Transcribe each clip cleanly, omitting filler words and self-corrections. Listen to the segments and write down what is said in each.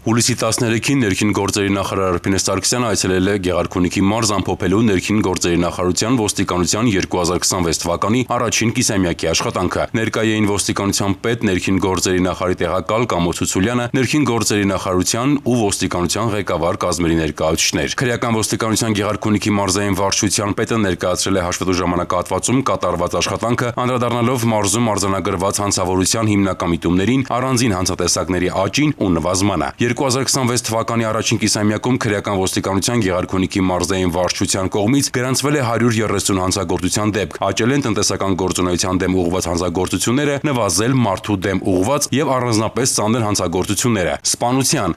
Հուլիսի 13-ին ներքին գործերի նախարար Արփինե Սարգսյանը այցելել է Գեղարքունիքի մարզ ամփոփելու ներքին գործերի նախարարության ոստիկանության 2026 թվականի առաջին կիսամյակի աշխատանքը։ Ներկայ էին ոստիկանության պետ, ներքին գործերի նախարարի տեղակալ Կամո Ցուցուլյանը, ներքին գործերի նախարարության ու ոստիկանության ղեկավար կազմերի ներկայացուցիչներ։ Քրեական ոստիկանության Գեղարքունիքի մարզային վարչության պետը ներկայացրել է հաշվետու ժամանակահատվածում կատարված աշխատանքը, անդրադառնալով մարզում արձանագրված հանցավորության հիմնական միտումներին, առանձին հանցատեսակների աճին ու նվազմանը։ 2026 թվականի առաջին կիսամյակում քրեական ոստիկանության Գեղարքունիքի մարզային վարչության կողմից գրանցվել է 130 հանցագործության դեպք, աճել են տնտեսական գործունեության դեմ ուղղված հանցագործությունները, նվազել մարդու դեմ ուղղված եւ առանձնապես ծանր հանցագործությունները։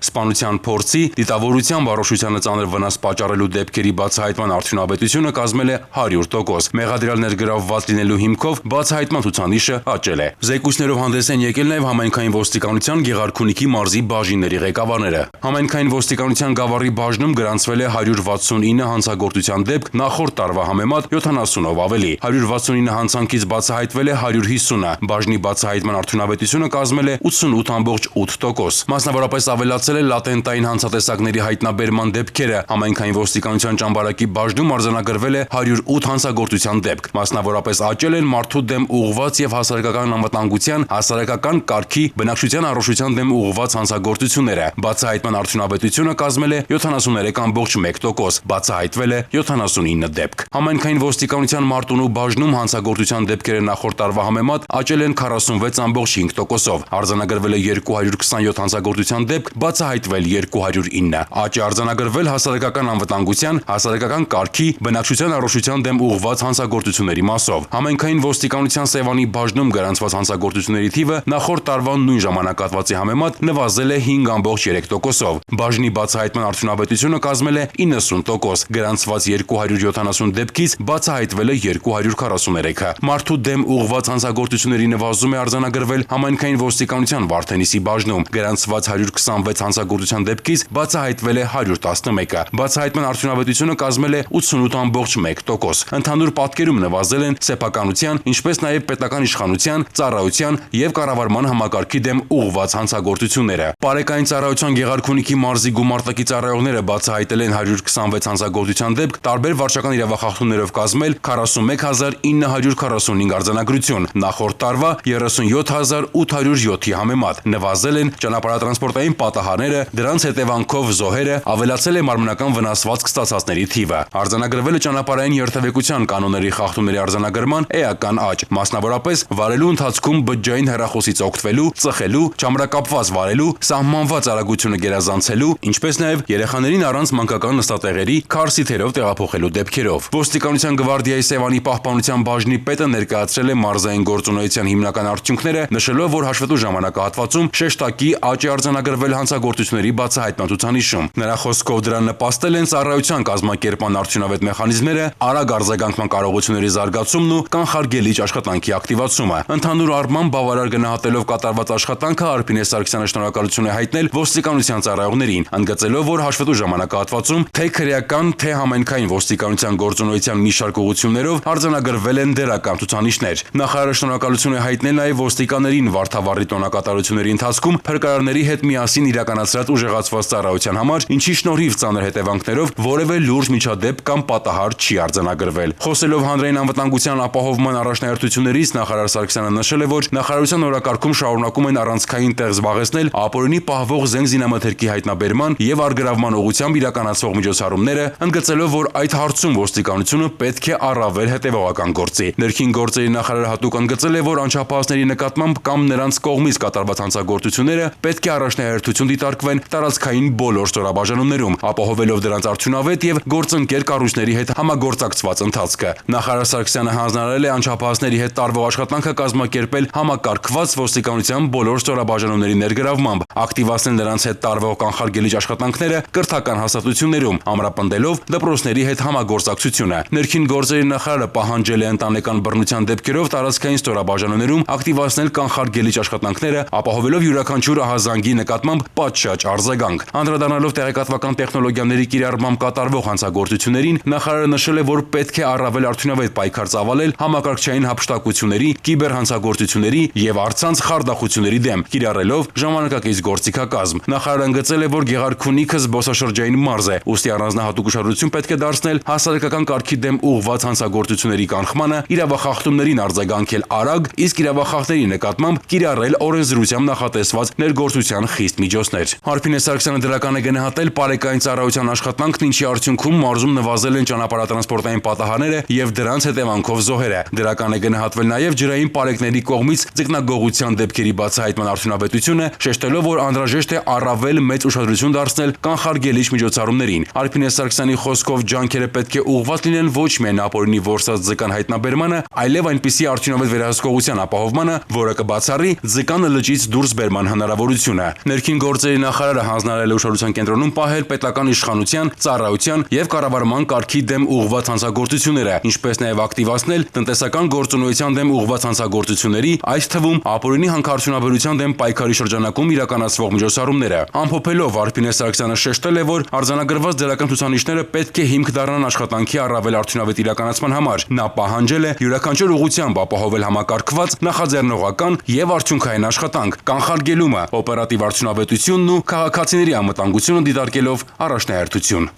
Սպանության փորձի, դիտավորության վարոշությանը ծանր վնաս պատճառելու դեպքերի բացահայտման արդյունավետությունը կազմել է 100%։ Մեղադրյալներ գրավված լինելու հիմքով բացահայտման ցուցանիշը աճել է։ Զեկույցներով հանդես են եկել նաեւ համայնքային ոստիկանության Գեղարքունիքի մարզի բաժինների ղեկավարները։ Համայնքային ոստիկանության Գավառի բաժնում գրանցվել է 169 հանցագործության դեպք, նախորդ տարվա համեմատ 70-ով ավելի։ 169 հանցանքից բացահայտվել է 150-ը։ Բաժնի բացահայտման արդյունավետությունը կազմել է 88.8%։ Մասնավորապես ավելացել է լատենտային հանցատեսակների հայտնաբերման դեպքերը։ Համայնքային ոստիկանության Ճամբարակի բաժնում արձանագրվել է 108 հանցագործության դեպք։ Մասնավորապես աճել են մարդու դեմ ուղղված եւ հասարակական անվտանգության, հասարակական կարգի, բնակչության առողջության դեմ ուղղված հանցագործությունները։ Բացահայտման արդյունավետությունը կազմել է 73.1%, բացահայտվել է 79 դեպք։ Համայնքային ոստիկանության Մարտունու բաժնում հանցագործության դեպքերը նախորդ տարվա համեմատ աճել են 46.5%-ով։ Արձանագրվել է 227 հանցագործության դեպք, բացահայտվել 209։ Աճ է արձանագրվել հասարակական անվտանգության, հասարակական կարգի, բնակչության առողջության դեմ ուղղված հանցագործությունների մասով։ Համայնքային ոստիկանության Սևանի բաժնում գրանցված հանցագործությունների թիվը նախորդ տարվա նույն ժամանակահատվածի համեմատ նվազել է 5.3%-ով։ Բաժնի բացահայտման արդյունավետությունը կազմել է 90%, գրանցված 270 դեպքից բացահայտվել է 243-ը։ Մարդու դեմ ուղղված հանցագործությունների նվազում է արձանագրվել համայնքային ոստիկանության Վարդենիսի բաժնում, գրանցված 126 հանցագործության դեպքից բացահայտվել է 111-ը։ Բացահայտման արդյունավետությունը կազմել է 88.1%։ Ընդհանուր պատկերում նվազել են սեփականության, ինչպես նաև պետական իշխանության, ծառայության եւ կառավարման համակարգի դեմ ուղղված հանցագործությունները։ Բարեկային ծառայության Գեղարքունիքի մարզի գումարտակի ծառայողները բացահայտել են 126 հանցագործության դեպք, տարբեր վարչական իրավախախտումներով կազմել 41945 արձանագրություն, նախորդ տարվա 37807-ի համեմատ։ Նվազել են ճանապարհատրանսպորտային պատահարները, դրանց հետևանքով զոհերը, ավելացել է մարմնական վնասվածք ստացածների թիվը։ Արձանագրվել է ճանապարհային երթևեկության կանոնների խախտումների արձանագրման էական աճ, մասնավորապես վարելու ընթացքում բջջային հեռախոսից օգտվելու, ծխելու, չամրակապված վարելու, սահմանված արագությունը գերազանցելու, ինչպես նաև երեխաներին առանց մանկական նստատեղերի քարսիթերով տեղափոխելու դեպքերով։ Ոստիկանության Գվարդիայի Սևանի պահպանության բաժնի պետը ներկայացրել է մարզային գործունեության հիմնական արդյունքները, նշելով, որ հաշվետու ժամանակահատվածում շեշտակի աճ է արձանագրվել հանցագործությունների բացահայտման ցուցանիշում։ Նրա խոսքով դրան նպաստել են ծառայության կազմակերպման արդյունավետ մեխանիզմները, արագ արձագանքման կարողությունների զարգացումն ու կանխարգելիչ աշխատանքի ակտիվացումը։ Ընդհանուր առմամբ բավարար գնահատելով կատարված աշխատանքը Արփինե Սարգսյանը շնորհակալություն է հայտնել ոստիկանության ծառայողներին, ընդգծելով, որ հաշվետու ժամանակահատվածում թե քրեական, թե համայնքային ոստիկանության գործունեության մի շարք ուղղություններով արձանագրվել են դերական ցուցանիշներ։ Նախարարը շնորհակալություն է հայտնել նաև ոստիկաններին Վարդավառի տոնակատարությունների ընթացքում փրկարարների հետ միասին իրականացրած ուժեղացված ծառայության համար, ինչի շնորհիվ ծանր հետևանքներով որևէ լուրջ միջադեպ կամ պատահար չի արձանագրվել։ Խոսելով հանրային անվտանգության ապահովման առաջնահերթություններից, նախարար Սարգսյանը նշել է, որ նախարարության օրակարգում շարունակում են առանցքային տեղ զբաղեցնել ապօրինի պահվող զենք զինամթերքի հայտնաբերման եւ արգրավման ուղղությամբ իրականացվող միջոցառումները, ընդգծելով, որ այդ հարցում ոստիկանությունը պետք է առավել հետեւողական գործի։ Ներքին գործերի նախարարը հատուկ ընդգծել է, որ անչափահասների նկատմամբ կամ նրանց կողմից կատարված հանցագործությունները պետք է առաջնահերթություն դիտարկվեն տարածքային բոլոր ստորաբաժանումներում, ապահովելով դրանց արդյունավետ եւ գործընկեր կառույցների հետ համագործակցված ընթացքը։ Նախարար Սարգսյանը հանձնարարել է անչափահասների հետ տարվող աշխատանքը կազմակերպել համակարգված ոստիկանության բոլոր ստորաբաժանումների ներգրավմամբ, ակտիվացնել նրանց հետ տարվող կանխարգելիչ աշխատանքները կրթական հաստատություններում, ամրապնդելով դպրոցների հետ համագործակցությունը։ Ներքին գործերի նախարարը պահանջել է ընտանեկան բռնության դեպքերով տարածքային ստորաբաժանումներում ակտիվացնել կանխարգելիչ աշխատանքները, ապահովելով յուրաքանչյուր ահազանգի նկատմամբ պատշաճ արձագանք։ Անդրադառնալով տեղեկատվական տեխնոլոգիաների կիրառմամբ կատարվող հանցագործություններին, նախարարը նշել է, որ պետք է առավել արդյունավետ պայքար ծավալել համակարգչային հափշտակությունների, կիբերհանցագործությունների եւ առցանց խարդախությունների դեմ, կիրառելով ժամանակակից գործիքակազմ։ պատերազմ։ Նախարարը ընդգծել է, որ Գեղարքունիքը զբոսաշրջային մարզ է, ուստի առանձնահատուկ ուշադրություն պետք է դարձնել հասարակական կարգի դեմ ուղղված հանցագործությունների կանխմանը, իրավախախտումներին արձագանքել արագ, իսկ իրավախախտների նկատմամբ կիրառել օրենսդրությամբ նախատեսված ներգործության խիստ միջոցներ։ Արփինե Սարգսյանը դրական է գնահատել պարեկային ծառայության աշխատանքն, ինչի արդյունքում մարզում նվազել են ճանապարհատրանսպորտային պատահարները եւ դրանց հետևանքով զոհերը։ Դրական է գնահատվել նաեւ ջրային պարեկների կողմից ձկնագողության դեպքերի բացահայտման արդյունավետությունը, շեշտելով, որ անհրաժեշտ է առավել մեծ ուշադրություն դարձնել կանխարգելիչ միջոցառումներին։ Արփինե Սարգսյանի խոսքով ջանքերը պետք է ուղղված լինեն ոչ միայն ապօրինի որսած ձկան հայտնաբերմանը, այլև այնպիսի արդյունավետ վերահսկողության ապահովմանը, որը կբացառի ձկանը լճից դուրս բերման հնարավորությունը։ Ներքին գործերի նախարարը հանձնարարել է ուշադրության կենտրոնում պահել պետական իշխանության, ծառայության եւ կառավարման կարգի դեմ ուղղված հանցագործությունները, ինչպես նաեւ ակտիվացնել տնտեսական գործունեության դեմ ուղղված հանցագործությունների, այս թվում ապօրինի հանքարդյունաբերության դեմ պայքարի շրջանակում իրականացվող միջոցառումները։ Ամփոփելով Արփինե Սարգսյանը շեշտել է, որ արձանագրված դրական ցուցանիշները պետք է հիմք դառնան աշխատանքի առավել արդյունավետ իրականացման համար։ Նա պահանջել է յուրաքանչյուր ուղղությամբ ապահովել համակարգված, նախաձեռնողական եւ արդյունքային աշխատանք, կանխարգելումը, օպերատիվ արդյունավետությունն ու քաղաքացիների անվտանգությունը դիտարկելով առաջնահերթություն։